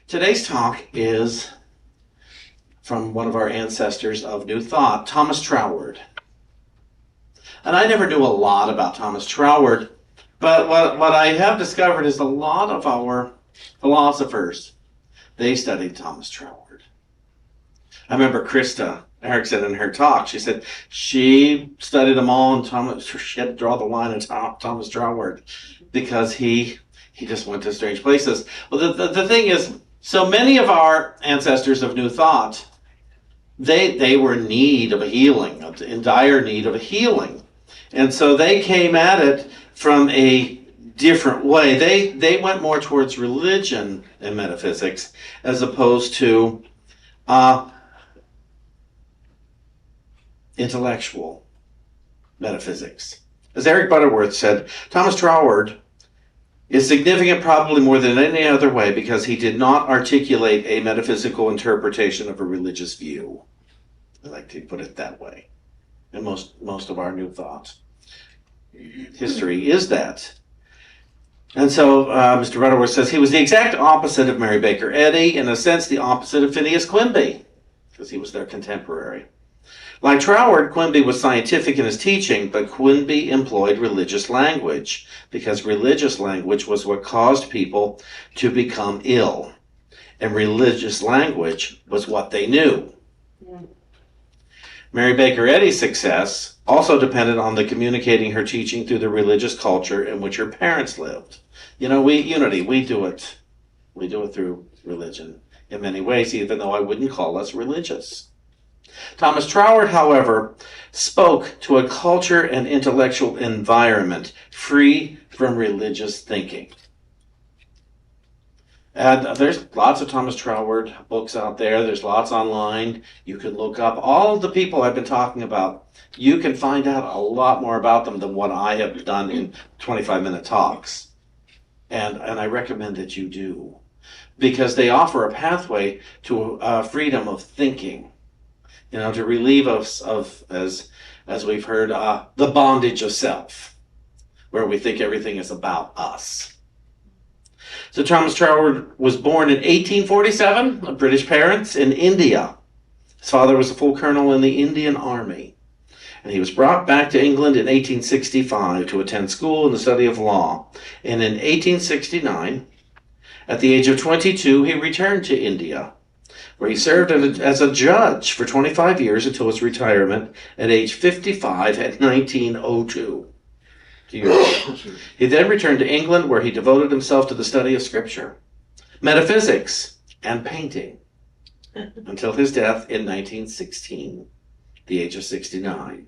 Today's talk is from one of our ancestors of New Thought, Thomas Troward. And I never knew a lot about Thomas Troward, but what I have discovered is a lot of our philosophers, they studied Thomas Troward. I remember Krista Erickson in her talk, she said she studied them all, and she had to draw the line at Thomas Troward because he just went to strange places. Well, the thing is, so many of our ancestors of New Thought, they were in need of a healing, in dire need of a healing. And so they came at it from a different way. They went more towards religion and metaphysics as opposed to intellectual metaphysics. As Eric Butterworth said, Thomas Troward is significant probably more than any other way because he did not articulate a metaphysical interpretation of a religious view. I like to put it that way. And most of our New Thought history is that. And so Mr. Butterworth says he was the exact opposite of Mary Baker Eddy, in a sense the opposite of Phineas Quimby, because he was their contemporary. Like Troward, Quimby was scientific in his teaching, but Quimby employed religious language because religious language was what caused people to become ill. And religious language was what they knew. Yeah. Mary Baker Eddy's success also depended on the communicating her teaching through the religious culture in which her parents lived. You know, U-nity, we do it through religion in many ways, even though I wouldn't call us religious. Thomas Troward, however, spoke to a culture and intellectual environment free from religious thinking. And there's lots of Thomas Troward books out there. There's lots online. You can look up all of the people I've been talking about. You can find out a lot more about them than what I have done in 25-minute talks. And I recommend that you do, because they offer a pathway to freedom of thinking. You know, to relieve us of, as we've heard, the bondage of self, where we think everything is about us. So Thomas Troward was born in 1847 of British parents in India. His father was a full colonel in the Indian Army. And he was brought back to England in 1865 to attend school and the study of law. And in 1869, at the age of 22, he returned to India, where he served as a judge for 25 years until his retirement at age 55 at 1902. He then returned to England, where he devoted himself to the study of scripture, metaphysics, and painting, until his death in 1916, the age of 69.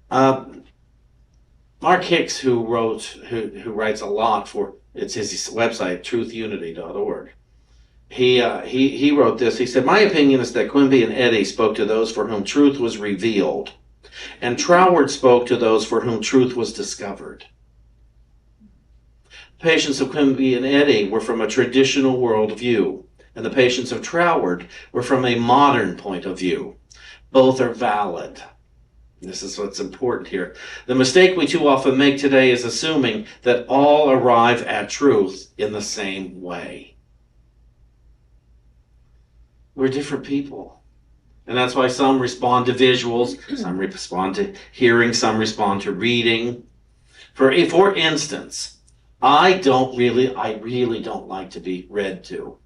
Mark Hicks, who writes a lot for, it's his website, truthunity.org. He wrote this. He said, "My opinion is that Quimby and Eddy spoke to those for whom truth was revealed, and Troward spoke to those for whom truth was discovered. The patients of Quimby and Eddy were from a traditional worldview, and the patients of Troward were from a modern point of view. Both are valid." This is what's important here. "The mistake we too often make today is assuming that all arrive at truth in the same way." We're different people. And that's why some respond to visuals, some respond to hearing, some respond to reading. For instance, I really don't like to be read to.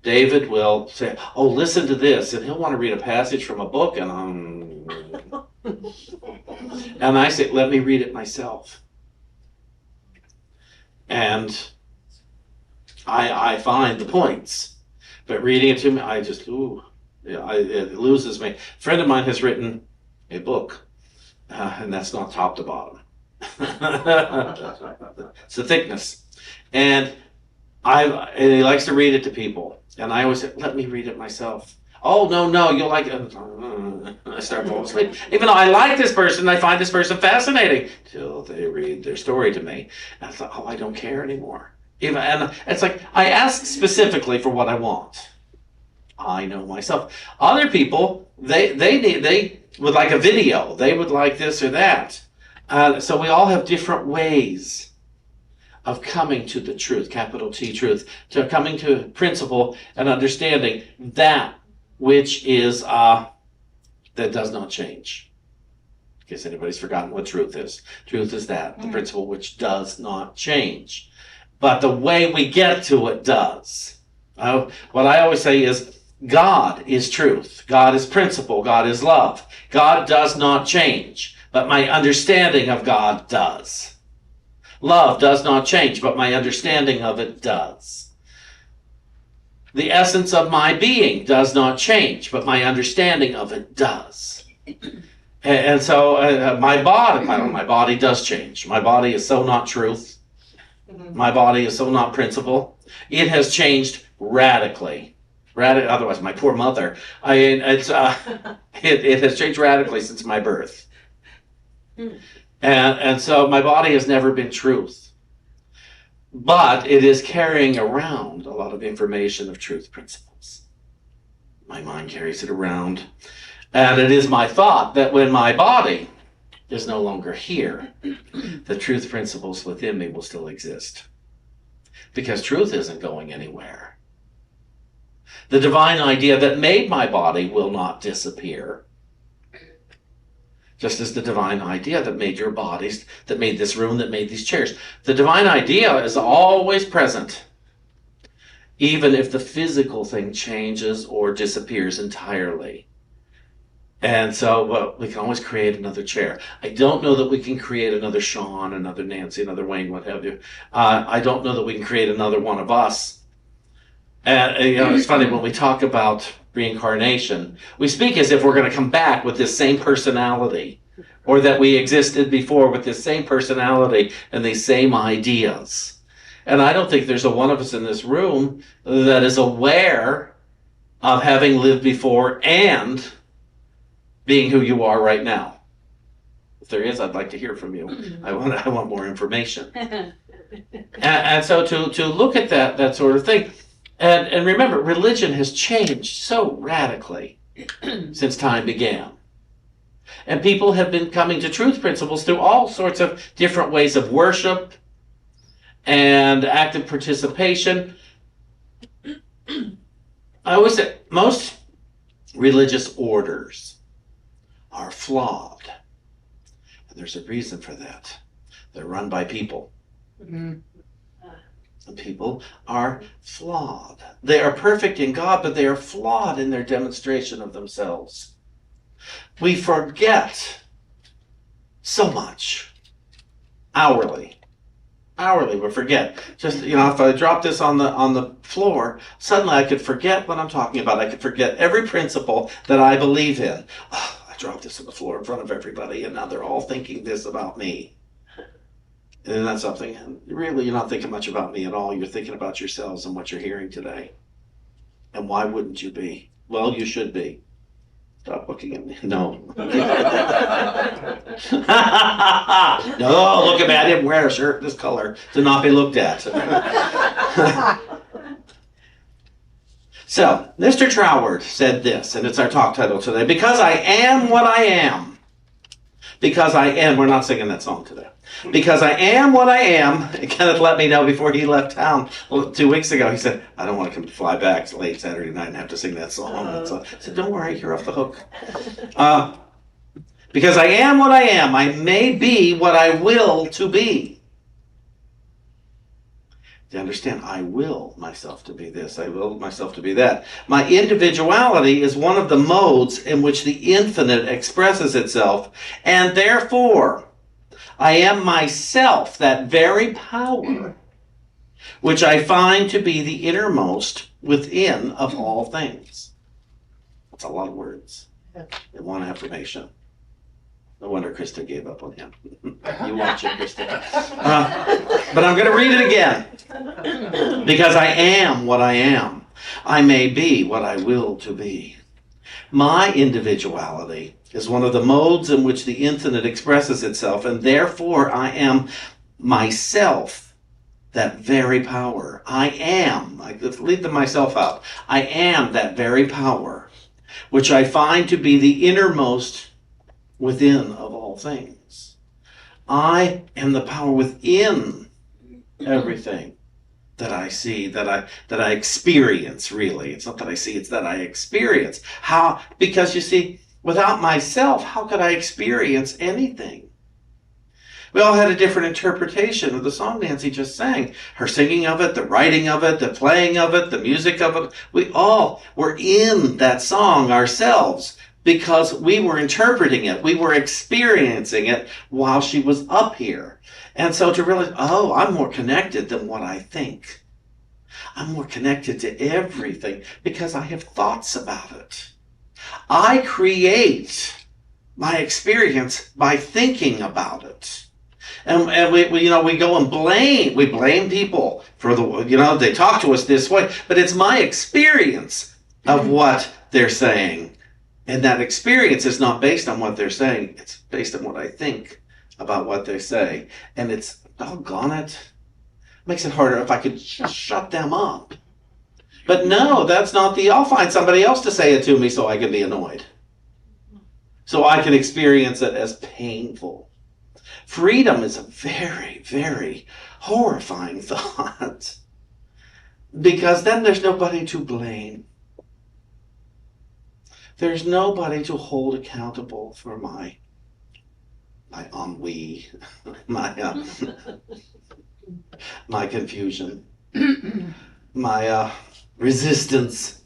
David will say, "Oh, listen to this," and he'll want to read a passage from a book, and I say, "Let me read it myself." And I find the points. But reading it to me, I just, it loses me. A friend of mine has written a book, and that's not top to bottom. It's the thickness. And he likes to read it to people. And I always say, "Let me read it myself." "Oh, no, you'll like it." I start falling asleep. Even though I like this person, I find this person fascinating, till they read their story to me. And I thought, oh, I don't care anymore. And it's like, I ask specifically for what I want. I know myself. Other people, they would like a video. They would like this or that. So we all have different ways of coming to the truth, capital T truth, to coming to principle and understanding that which is, that does not change. In case anybody's forgotten what truth is. Truth is that, the principle which does not change. But the way we get to it does. What I always say is, God is truth. God is principle. God is love. God does not change, but my understanding of God does. Love does not change, but my understanding of it does. The essence of my being does not change, but my understanding of it does. And so my body does change. My body is so not truth. My body is so not principle. It has changed radically. Otherwise, my poor mother. It has changed radically since my birth. And so my body has never been truth. But it is carrying around a lot of information of truth principles. My mind carries it around. And it is my thought that when my body is no longer here, the truth principles within me will still exist. Because truth isn't going anywhere. The divine idea that made my body will not disappear. Just as the divine idea that made your bodies, that made this room, that made these chairs. The divine idea is always present, even if the physical thing changes or disappears entirely. And so we can always create another chair. I don't know that we can create another Shawn, another Nancy, another Wayne, what have you. I don't know that we can create another one of us. And it's funny, when we talk about reincarnation, we speak as if we're going to come back with this same personality, or that we existed before with this same personality and these same ideas. And I don't think there's a one of us in this room that is aware of having lived before and being who you are right now. If there is, I'd like to hear from you. I want more information. and so to look at that sort of thing, and remember, religion has changed so radically since time began. And people have been coming to truth principles through all sorts of different ways of worship and active participation. I always say most religious orders are flawed. And there's a reason for that. They're run by people. And people are flawed. They are perfect in God, but they are flawed in their demonstration of themselves. We forget so much. Hourly we forget. Just, if I drop this on the floor, suddenly I could forget what I'm talking about. I could forget every principle that I believe in. Oh, I dropped this on the floor in front of everybody, and now they're all thinking this about me. And that's something, really, you're not thinking much about me at all. You're thinking about yourselves and what you're hearing today. And why wouldn't you be? Well, you should be. Stop looking at me. No. No, look at me. I didn't wear a shirt this color to not be looked at. So, Mr. Troward said this, and it's our talk title today. Because I am what I am. Because I am. We're not singing that song today. Because I am what I am. Kenneth let me know before he left town 2 weeks ago. He said, I don't want to fly back late Saturday night and have to sing that song. So I said, don't worry, you're off the hook. Because I am what I am. I may be what I will to be. Do you understand? I will myself to be this. I will myself to be that. My individuality is one of the modes in which the infinite expresses itself. And therefore, I am myself, that very power, which I find to be the innermost within of all things. That's a lot of words in one affirmation. No wonder Krista gave up on him. You watch it, Krista. But I'm going to read it again. Because I am what I am. I may be what I will to be. My individuality is one of the modes in which the infinite expresses itself, and therefore I am myself, that very power. I am, leave the myself out. I am that very power, which I find to be the innermost within of all things. I am the power within Everything that I see, that I experience, really. It's not that I see, it's that I experience. How? Because you see, without myself, how could I experience anything? We all had a different interpretation of the song Nancy just sang. Her singing of it, the writing of it, the playing of it, the music of it. We all were in that song ourselves because we were interpreting it. We were experiencing it while she was up here. And so to realize, oh, I'm more connected than what I think. I'm more connected to everything because I have thoughts about it. I create my experience by thinking about it. And we go and blame people for they talk to us this way, but it's my experience of what they're saying. And that experience is not based on what they're saying. It's based on what I think about what they say. And it's, doggone it, makes it harder if I could just shut them up. But no, that's not I'll find somebody else to say it to me so I can be annoyed. So I can experience it as painful. Freedom is a very, very horrifying thought. Because then there's nobody to blame. There's nobody to hold accountable for my ennui, my confusion, my resistance.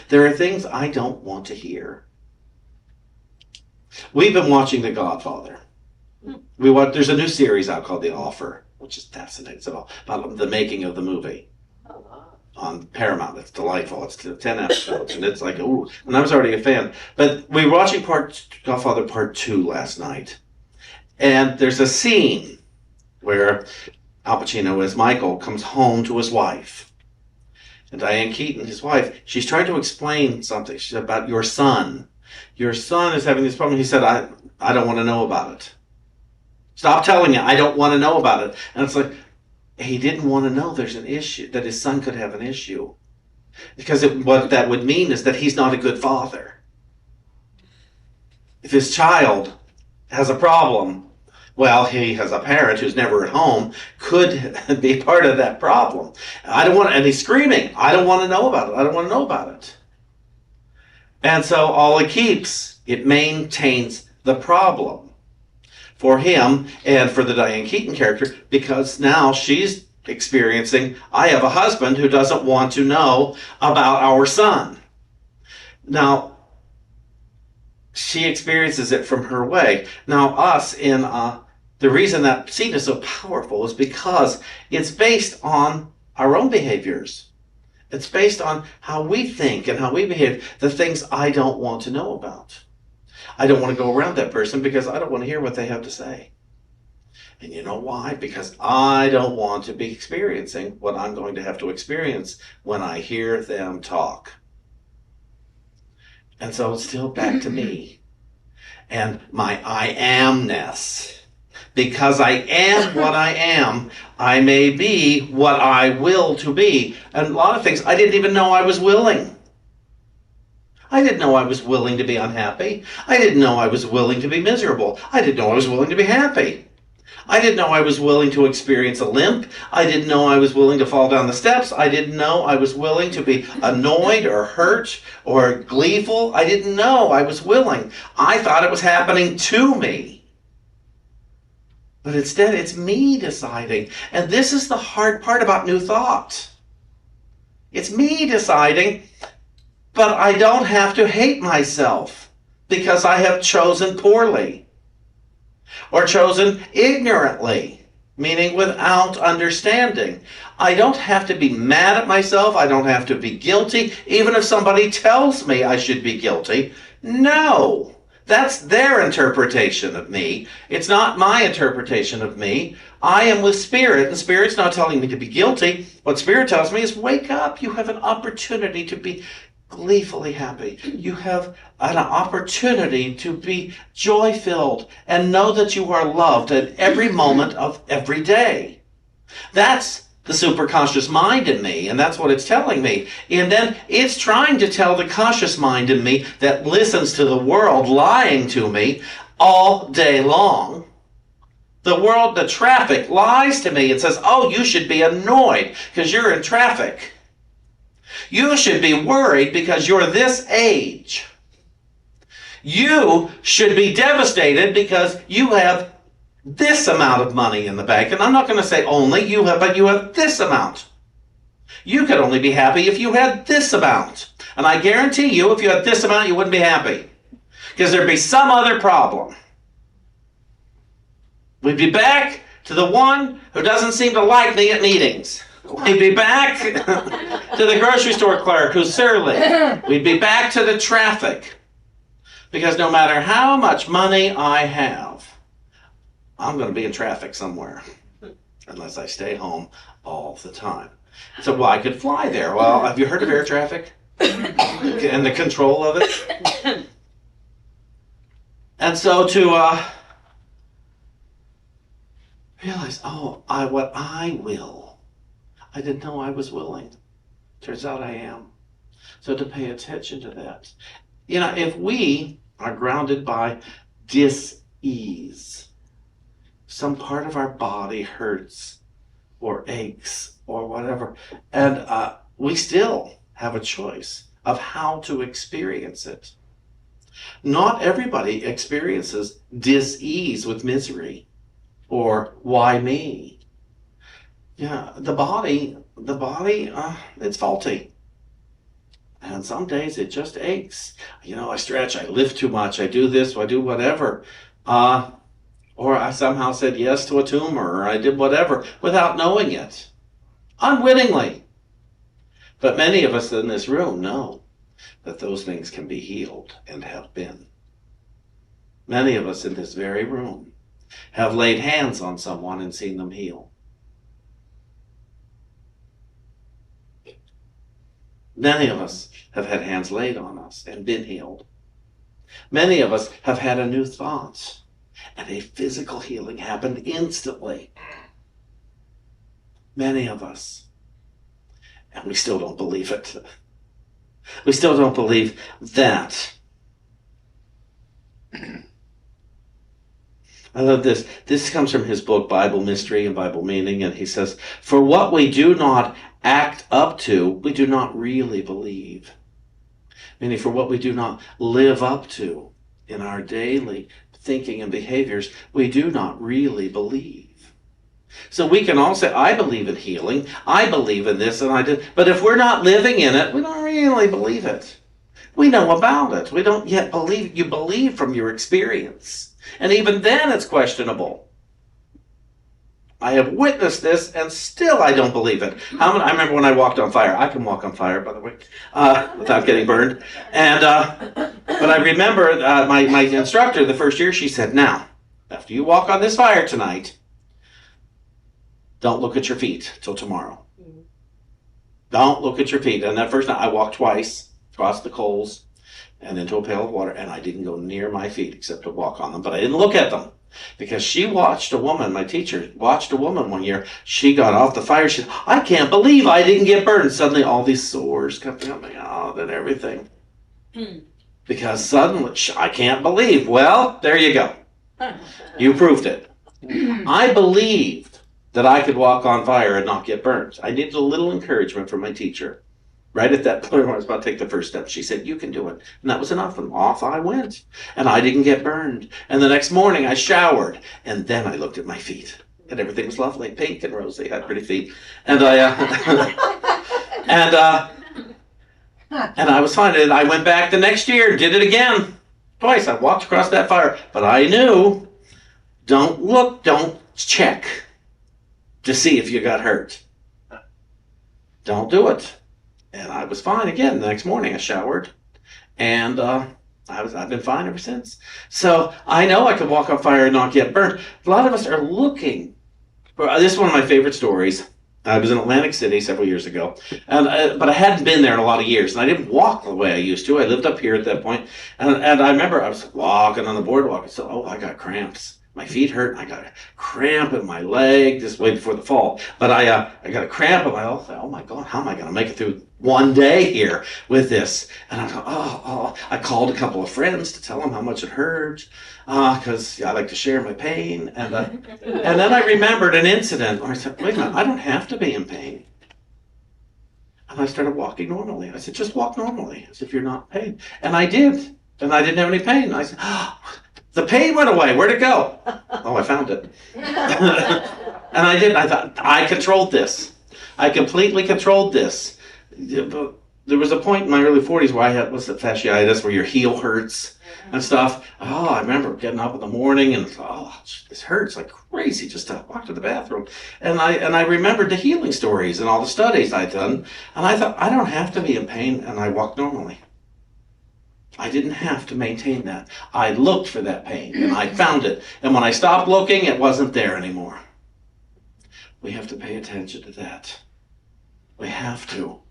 There are things I don't want to hear. We've been watching The Godfather. There's a new series out called The Offer, which is fascinating. It's about the making of the movie on Paramount. It's delightful. It's 10 episodes, and it's like, ooh. And I was already a fan. But we were watching Godfather Part 2 last night. And there's a scene where Al Pacino, as Michael, comes home to his wife. And Diane Keaton, his wife, she's trying to explain something. She said, about your son. Your son is having this problem. He said, I don't want to know about it. Stop telling me. I don't want to know about it. And it's like, he didn't want to know there's an issue, that his son could have an issue. Because what that would mean is that he's not a good father. If his child has a problem, well, he has a parent who's never at home, could be part of that problem. And he's screaming, I don't want to know about it. I don't want to know about it. And so all it maintains the problem for him and for the Diane Keaton character, because now she's experiencing, I have a husband who doesn't want to know about our son. Now, she experiences it from her way. Now, us the reason that scene is so powerful is because it's based on our own behaviors. It's based on how we think and how we behave, the things I don't want to know about. I don't want to go around that person because I don't want to hear what they have to say. And you know why? Because I don't want to be experiencing what I'm going to have to experience when I hear them talk. And so it's still back to me and my I amness. Because I am what I am, I may be what I will to be. And a lot of things I didn't even know I was willing. I didn't know I was willing to be unhappy. I didn't know I was willing to be miserable. I didn't know I was willing to be happy. I didn't know I was willing to experience a limp. I didn't know I was willing to fall down the steps. I didn't know I was willing to be annoyed or hurt or gleeful. I didn't know I was willing. I thought it was happening to me. But instead, it's me deciding. And this is the hard part about New Thought. It's me deciding, but I don't have to hate myself because I have chosen poorly or chosen ignorantly, meaning without understanding. I don't have to be mad at myself. I don't have to be guilty, even if somebody tells me I should be guilty. No. That's their interpretation of me. It's not my interpretation of me. I am with Spirit, and Spirit's not telling me to be guilty. What Spirit tells me is, wake up. You have an opportunity to be gleefully happy. You have an opportunity to be joy-filled and know that you are loved at every moment of every day. That's the superconscious mind in me, and that's what it's telling me. And then it's trying to tell the conscious mind in me that listens to the world lying to me all day long The world, the traffic lies to me and says, oh, you should be annoyed because you're in traffic. You should be worried because you're this age. You should be devastated because you have this amount of money in the bank. And I'm not going to say only you have, but you have this amount. You could only be happy if you had this amount. And I guarantee you, if you had this amount, you wouldn't be happy. Because there'd be some other problem. We'd be back to the one who doesn't seem to like me at meetings. We'd be back to the grocery store clerk who's surly. We'd be back to the traffic. Because no matter how much money I have, I'm going to be in traffic somewhere. Unless I stay home all the time. So, well, I could fly there. Well, have you heard of air traffic? And the control of it? And so to realize, what I will. I didn't know I was willing. Turns out I am. So to pay attention to that. You know, if we are grounded by dis-ease, some part of our body hurts or aches or whatever, and we still have a choice of how to experience it. Not everybody experiences dis-ease with misery or why me. Yeah, the body, it's faulty. And some days it just aches. You know, I stretch, I lift too much, I do this, I do whatever. Or I somehow said yes to a tumor, or I did whatever without knowing it. Unwittingly. But many of us in this room know that those things can be healed and have been. Many of us in this very room have laid hands on someone and seen them heal. Many of us have had hands laid on us and been healed. Many of us have had a new thought and a physical healing happened instantly. Many of us. And we still don't believe it. We still don't believe that. I love this. This comes from his book, Bible Mystery and Bible Meaning, and he says, for what we do not act up to, we do not really believe. Meaning for what we do not live up to in our daily thinking and behaviors, we do not really believe. So we can all say, I believe in healing, I believe in this, and I did. But if we're not living in it, we don't really believe it. We know about it. We don't yet believe. You believe from your experience. And even then it's questionable. I have witnessed this, and still I don't believe it. I remember when I walked on fire. I can walk on fire, by the way, without getting burned. And but I remember my instructor the first year, she said, now, after you walk on this fire tonight, don't look at your feet till tomorrow. Mm-hmm. Don't look at your feet. And that first night, I walked twice across the coals and into a pail of water, and I didn't go near my feet except to walk on them. But I didn't look at them because she watched a woman, my teacher, watched a woman one year. She got off the fire. She said, I can't believe I didn't get burned. Suddenly, all these sores coming out and everything. Mm. Because suddenly, I can't believe. Well, there you go. You proved it. I believed that I could walk on fire and not get burned. I needed a little encouragement from my teacher. Right at that point when I was about to take the first step, she said, you can do it. And that was enough. And off I went. And I didn't get burned. And the next morning I showered. And then I looked at my feet. And everything was lovely. Pink and rosy. I had pretty feet. And and I was fine. And I went back the next year, did it again. Twice. I walked across that fire. But I knew, don't look, don't check to see if you got hurt. Don't do it. And I was fine again. The next morning I showered, and I've been fine ever since. So I know I can walk on fire and not get burned. A lot of us are looking. This is one of my favorite stories. I was in Atlantic City several years ago, but I hadn't been there in a lot of years, and I didn't walk the way I used to. I lived up here at that point, and I remember I was walking on the boardwalk. I said, "Oh, I got cramps." My feet hurt. I got a cramp in my leg just way before the fall. But I got a cramp in my leg. Oh my God, how am I going to make it through one day here with this? And I thought, I called a couple of friends to tell them how much it hurt, because I like to share my pain. And then I remembered an incident where I said, wait a minute, I don't have to be in pain. And I started walking normally. I said, just walk normally, as if you're not in pain. And I did. And I didn't have any pain. I said, the pain went away. Where'd it go? Oh, I found it. And I did. I thought, I controlled this. I completely controlled this. There was a point in my early 40s where I had, fasciitis, where your heel hurts and stuff. Oh, I remember getting up in the morning and, this hurts like crazy just to walk to the bathroom. And I remembered the healing stories and all the studies I'd done. And I thought, I don't have to be in pain. And I walked normally. I didn't have to maintain that. I looked for that pain and I found it. And when I stopped looking, it wasn't there anymore. We have to pay attention to that. We have to.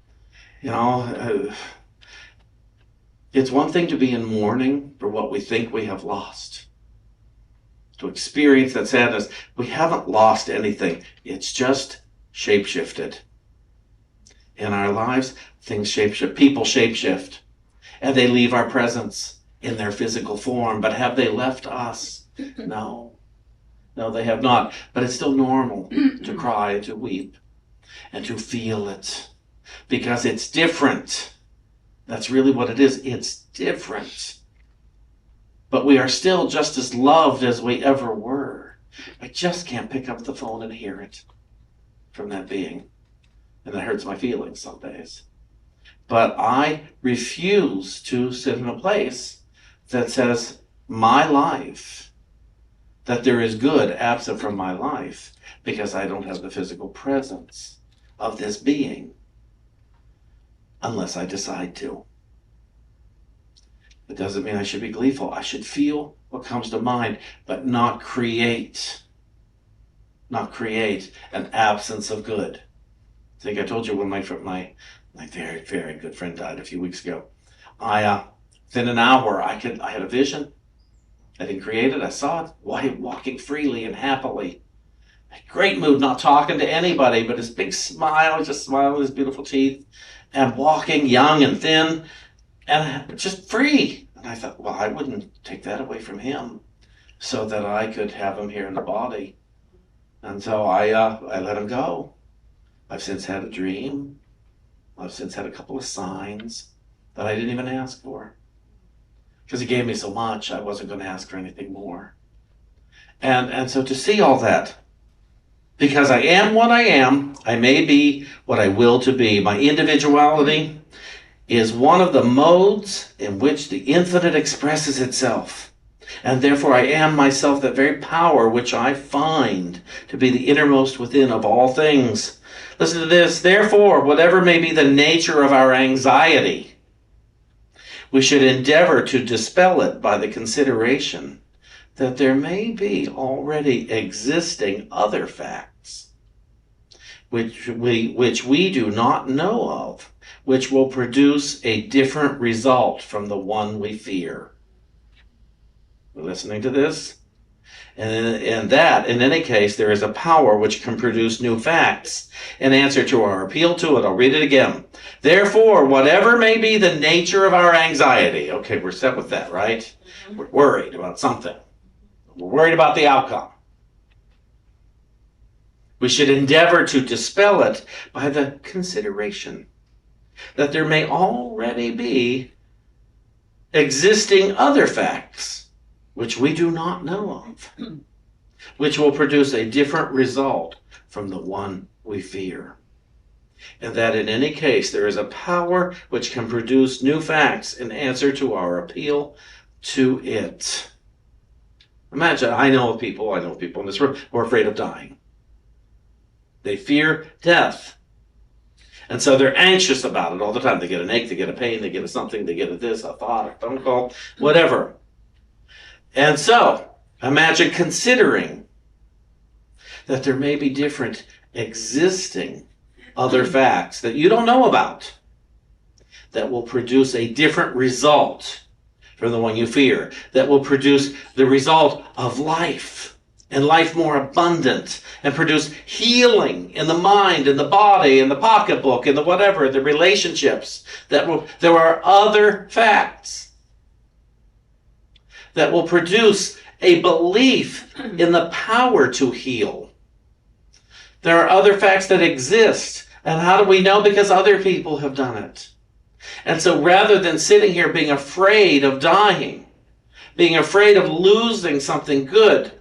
It's one thing to be in mourning for what we think we have lost. To experience that sadness. We haven't lost anything. It's just shapeshifted. In our lives, things shapeshift. People shapeshift. And they leave our presence in their physical form. But have they left us? No. No, they have not. But it's still normal to cry and to weep and to feel it. Because it's different. That's really what it is. It's different. But we are still just as loved as we ever were. I just can't pick up the phone and hear it from that being. And that hurts my feelings some days. But I refuse to sit in a place that says my life, that there is good absent from my life, because I don't have the physical presence of this being, unless I decide to. It doesn't mean I should be gleeful. I should feel what comes to mind, but not create an absence of good. I think I told you when my very, very good friend died a few weeks ago. Within an hour, I had a vision. I didn't create it. I saw it. Walking freely and happily. Great mood, not talking to anybody, but his big smile, just smiling his beautiful teeth, and walking young and thin, and just free. And I thought, well, I wouldn't take that away from him so that I could have him here in the body. And so I let him go. I've since had a dream. I've since had a couple of signs that I didn't even ask for. Because he gave me so much, I wasn't going to ask for anything more. And so to see all that, because I am what I am, I may be what I will to be. My individuality is one of the modes in which the infinite expresses itself. And therefore I am myself, that very power which I find to be the innermost within of all things. Listen to this. Therefore, whatever may be the nature of our anxiety, we should endeavor to dispel it by the consideration that there may be already existing other facts which we do not know of, which will produce a different result from the one we fear. We're listening to this? And that, in any case, there is a power which can produce new facts in answer to our appeal to it. I'll read it again. Therefore, whatever may be the nature of our anxiety, okay, we're set with that, right? We're worried about something. We're worried about the outcome. We should endeavor to dispel it by the consideration that there may already be existing other facts which we do not know of, which will produce a different result from the one we fear. And that in any case, there is a power which can produce new facts in answer to our appeal to it. Imagine, I know people in this room who are afraid of dying. They fear death. And so they're anxious about it all the time. They get an ache, they get a pain, they get a something, they get a this, a thought, a phone call, whatever. And so, imagine considering that there may be different existing other facts that you don't know about that will produce a different result from the one you fear, that will produce the result of life, and life more abundant, and produce healing in the mind, in the body, in the pocketbook, in the whatever, the relationships. There are other facts that will produce a belief in the power to heal. There are other facts that exist. And how do we know? Because other people have done it. And so rather than sitting here being afraid of dying, being afraid of losing something good,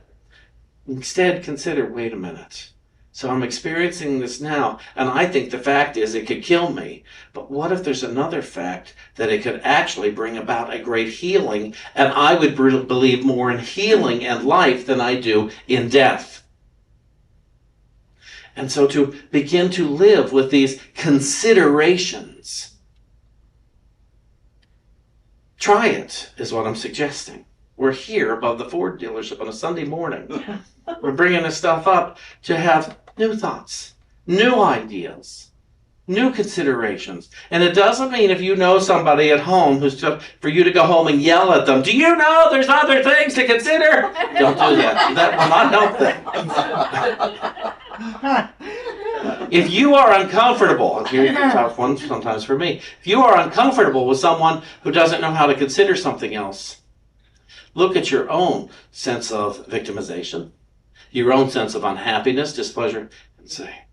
instead consider, wait a minute. So I'm experiencing this now, and I think the fact is it could kill me. But what if there's another fact that it could actually bring about a great healing, and I would believe more in healing and life than I do in death? And so to begin to live with these considerations. Try it, is what I'm suggesting. We're here above the Ford dealership on a Sunday morning. We're bringing this stuff up to have new thoughts, new ideas, new considerations. And it doesn't mean if you know somebody at home who's just for you to go home and yell at them, do you know there's other things to consider? Don't do that. That will not help them. If you are uncomfortable, here's the tough one sometimes for me, if you are uncomfortable with someone who doesn't know how to consider something else, look at your own sense of victimization, your own sense of unhappiness, displeasure, and say,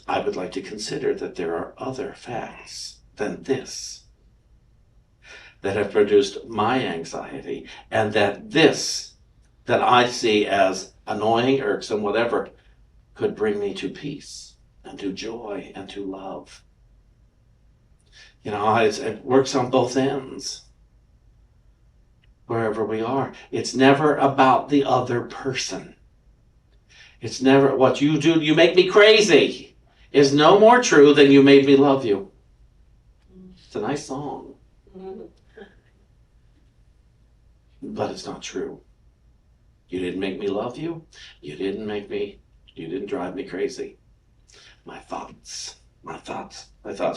I would like to consider that there are other facts than this that have produced my anxiety, and that this, that I see as annoying, irksome, whatever, could bring me to peace and to joy and to love. You know, it works on both ends. Wherever we are, it's never about the other person. It's never what you do, you make me crazy, is no more true than you made me love you. It's a nice song. But it's not true. You didn't make me love you. You didn't drive me crazy. My thoughts. Well,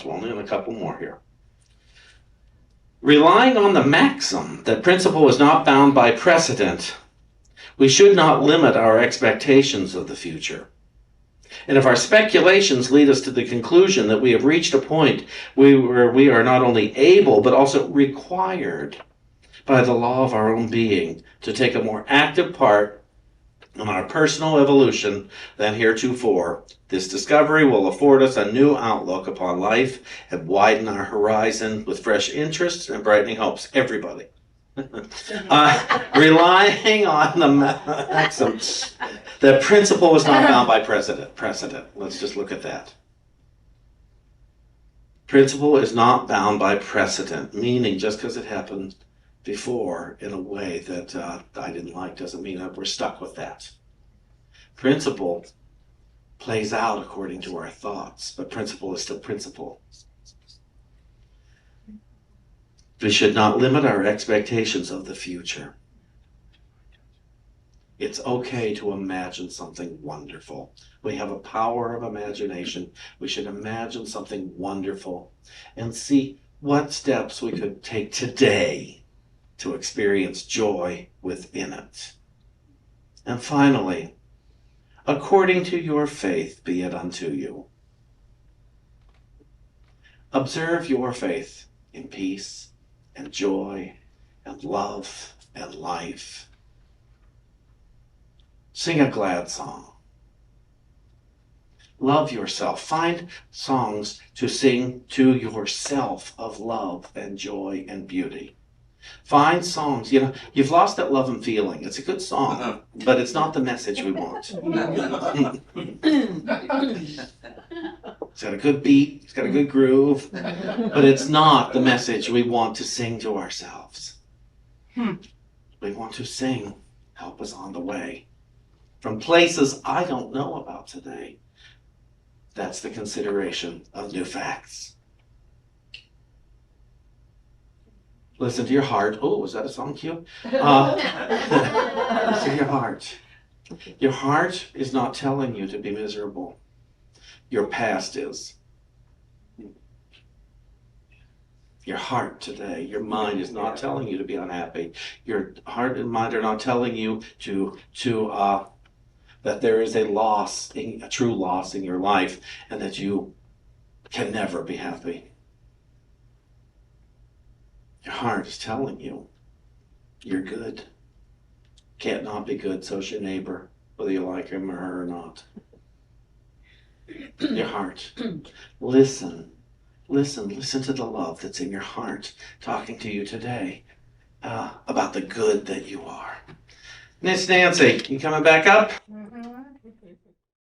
only a couple more here. Relying on the maxim that principle is not bound by precedent, we should not limit our expectations of the future. And if our speculations lead us to the conclusion that we have reached a point where we are not only able, but also required by the law of our own being to take a more active part in our personal evolution than heretofore, this discovery will afford us a new outlook upon life and widen our horizon with fresh interests and brightening hopes. Everybody. Relying on the maxim that principle is not bound by precedent. Let's just look at that. Principle is not bound by precedent, meaning just because it happened before in a way that I didn't like doesn't mean that we're stuck with that. Principle plays out according to our thoughts, but principle is still principle. We should not limit our expectations of the future. It's okay to imagine something wonderful. We have a power of imagination. We should imagine something wonderful and see what steps we could take today to experience joy within it. And finally, according to your faith be it unto you. Observe your faith in peace and joy and love and life. Sing a glad song. Love yourself. Find songs to sing to yourself of love and joy and beauty. Find songs. You know, you've lost that love and feeling. It's a good song, but it's not the message we want. It's got a good beat. It's got a good groove, but it's not the message we want to sing to ourselves. We want to sing, help us on the way, from places I don't know about today. That's the consideration of new facts. Listen to your heart. Oh, was that a song cue? Listen to your heart. Your heart is not telling you to be miserable. Your past is. Your heart today, your mind is not telling you to be unhappy. Your heart and mind are not telling you that there is a true loss in your life, and that you can never be happy. Your heart is telling you you're good. Can't not be good, so's your neighbor, whether you like him or her or not. Your heart. Listen to the love that's in your heart talking to you today about the good that you are. Miss Nancy, you coming back up? Mm-hmm.